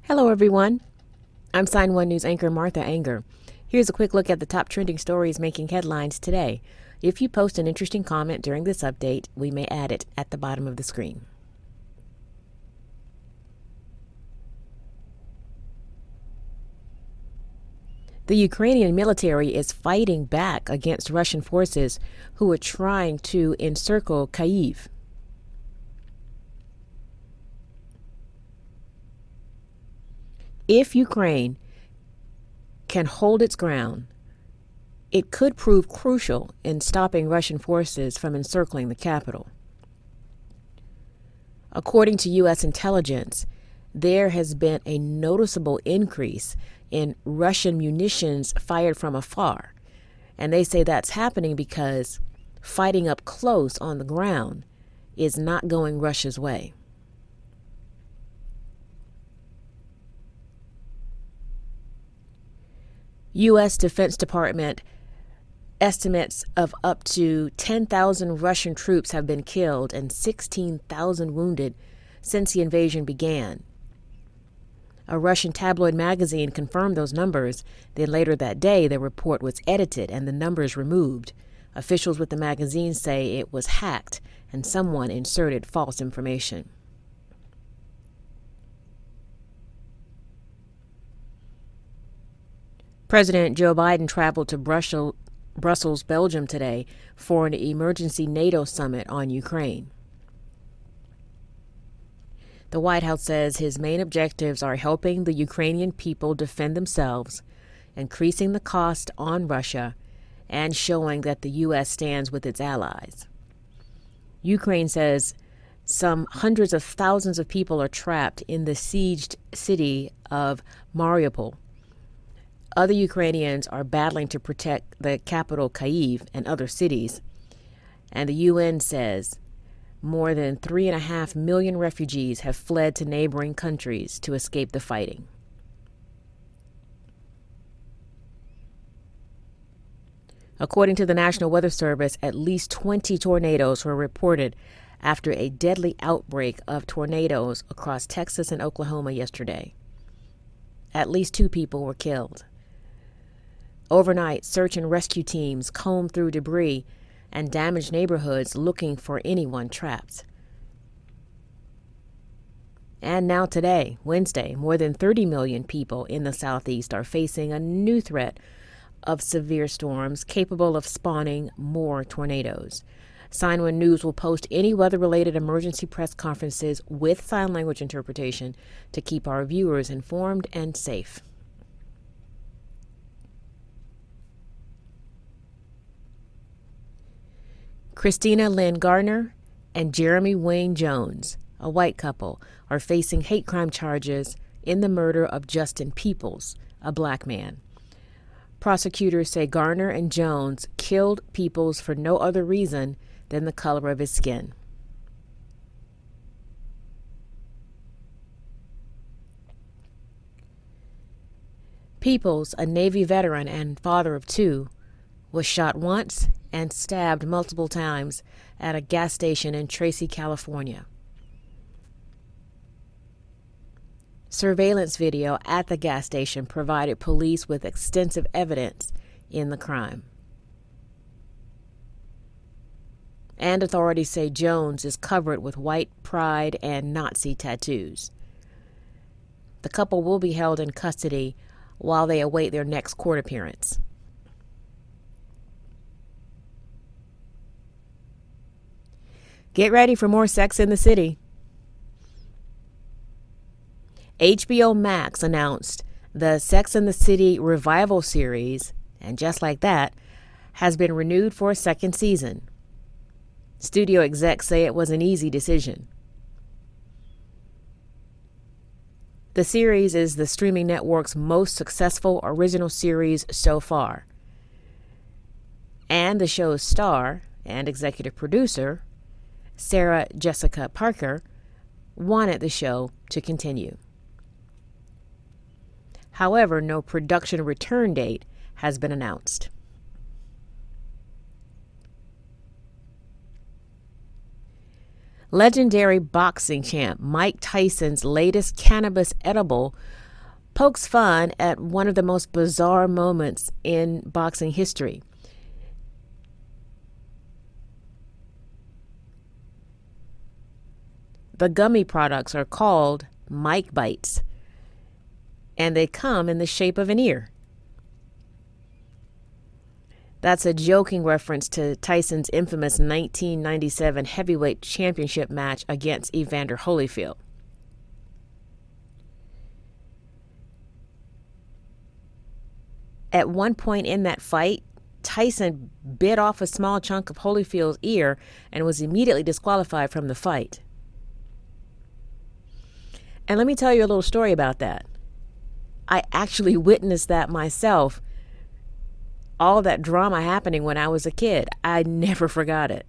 Hello, everyone. I'm Sign1News anchor Martha Anger. Here's a quick look at the top trending stories making headlines today. If you post an interesting comment during this update, we may add it at the bottom of the screen. The Ukrainian military is fighting back against Russian forces who are trying to encircle Kyiv. If Ukraine can hold its ground, it could prove crucial in stopping Russian forces from encircling the capital. According to U.S. intelligence, there has been a noticeable increase in Russian munitions fired from afar, and they say that's happening because fighting up close on the ground is not going Russia's way. U.S. Defense Department estimates of up to 10,000 Russian troops have been killed and 16,000 wounded since the invasion began. A Russian tabloid magazine confirmed those numbers. Then later that day, the report was edited and the numbers removed. Officials with the magazine say it was hacked and someone inserted false information. President Joe Biden traveled to Brussels, Belgium today for an emergency NATO summit on Ukraine. The White House says his main objectives are helping the Ukrainian people defend themselves, increasing the cost on Russia, and showing that the U.S. stands with its allies. Ukraine says some hundreds of thousands of people are trapped in the sieged city of Mariupol. Other Ukrainians are battling to protect the capital, Kyiv, and other cities. And the UN says more than 3.5 million refugees have fled to neighboring countries to escape the fighting. According to the National Weather Service, at least 20 tornadoes were reported after a deadly outbreak of tornadoes across Texas and Oklahoma yesterday. At least 2 people were killed. Overnight, search and rescue teams combed through debris and damaged neighborhoods looking for anyone trapped. And now today, Wednesday, more than 30 million people in the Southeast are facing a new threat of severe storms capable of spawning more tornadoes. Sign1News will post any weather-related emergency press conferences with sign language interpretation to keep our viewers informed and safe. Christina Lynn Garner and Jeremy Wayne Jones, a white couple, are facing hate crime charges in the murder of Justin Peoples, a black man. Prosecutors say Garner and Jones killed Peoples for no other reason than the color of his skin. Peoples, a Navy veteran and father of 2, was shot once and stabbed multiple times at a gas station in Tracy, California. Surveillance video at the gas station provided police with extensive evidence in the crime. And authorities say Jones is covered with white pride and Nazi tattoos. The couple will be held in custody while they await their next court appearance. Get ready for more Sex in the City. HBO Max announced the Sex in the City revival series, and just like that, has been renewed for a second season. Studio execs say it was an easy decision. The series is the streaming network's most successful original series so far. And the show's star and executive producer, Sarah Jessica Parker, wanted the show to continue. However, no production return date has been announced. Legendary boxing champ Mike Tyson's latest cannabis edible pokes fun at one of the most bizarre moments in boxing history. The gummy products are called Mike Bites, and they come in the shape of an ear. That's a joking reference to Tyson's infamous 1997 heavyweight championship match against Evander Holyfield. At one point in that fight, Tyson bit off a small chunk of Holyfield's ear and was immediately disqualified from the fight. And let me tell you a little story about that. I actually witnessed that myself. All that drama happening when I was a kid. I never forgot it.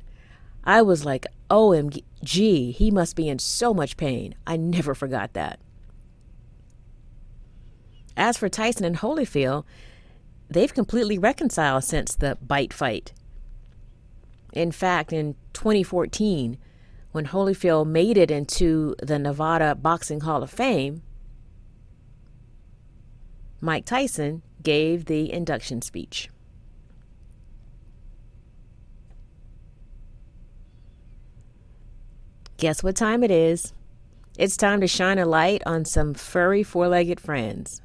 I was like, OMG, he must be in so much pain. I never forgot that. As for Tyson and Holyfield, they've completely reconciled since the bite fight. In fact, in 2014, when Holyfield made it into the Nevada Boxing Hall of Fame, Mike Tyson gave the induction speech. Guess what time it is? It's time to shine a light on some furry four-legged friends.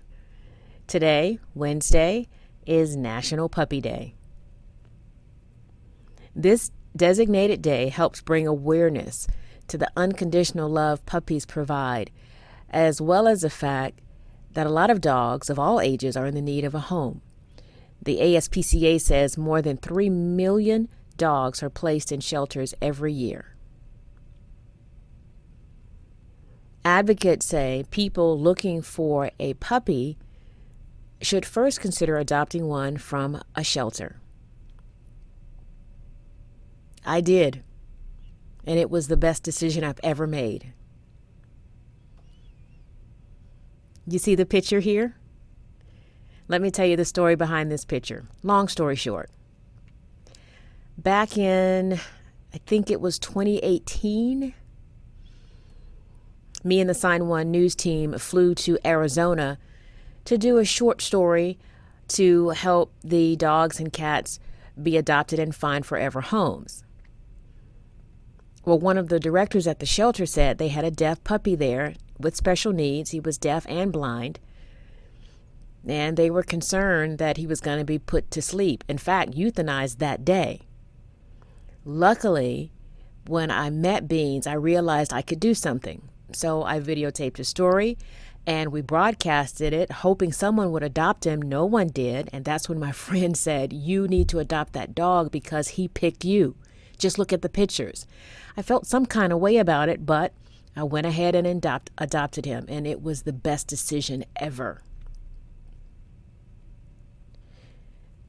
Today, Wednesday, is National Puppy Day. This designated day helps bring awareness to the unconditional love puppies provide, as well as the fact that a lot of dogs of all ages are in the need of a home. The ASPCA says more than 3 million dogs are placed in shelters every year. Advocates say people looking for a puppy should first consider adopting one from a shelter. I did, and it was the best decision I've ever made. You see the picture here? Let me tell you the story behind this picture. Long story short. Back in, I think it was 2018, me and the Sign1News team flew to Arizona to do a short story to help the dogs and cats be adopted and find forever homes. Well, one of the directors at the shelter said they had a deaf puppy there with special needs. He was deaf and blind, and they were concerned that he was going to be put to sleep. In fact, euthanized that day. Luckily, when I met Beans, I realized I could do something. So I videotaped his story, and we broadcasted it, hoping someone would adopt him. No one did, and that's when my friend said, "You need to adopt that dog because he picked you. Just look at the pictures." I felt some kind of way about it, but I went ahead and adopted him, and it was the best decision ever.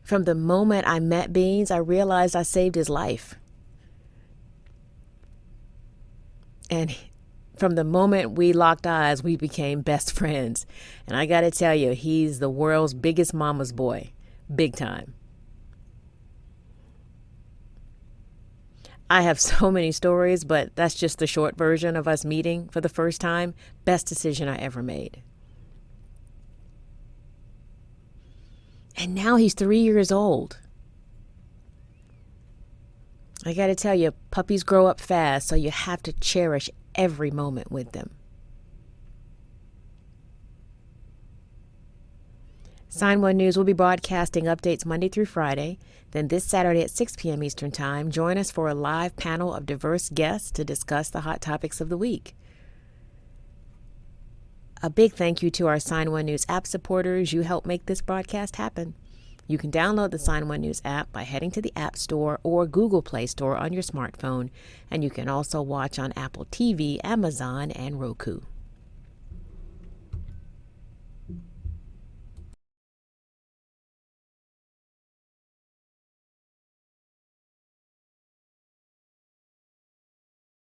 From the moment I met Beans, I realized I saved his life. And from the moment we locked eyes, we became best friends. And I got to tell you, he's the world's biggest mama's boy. Big time. I have so many stories, but that's just the short version of us meeting for the first time. Best decision I ever made. And now he's 3 years old. I got to tell you, puppies grow up fast, so you have to cherish every moment with them. Sign1News will be broadcasting updates Monday through Friday. Then this Saturday at 6 p.m. Eastern Time, join us for a live panel of diverse guests to discuss the hot topics of the week. A big thank you to our Sign1News app supporters. You help make this broadcast happen. You can download the Sign1News app by heading to the App Store or Google Play Store on your smartphone, and you can also watch on Apple TV, Amazon, and Roku.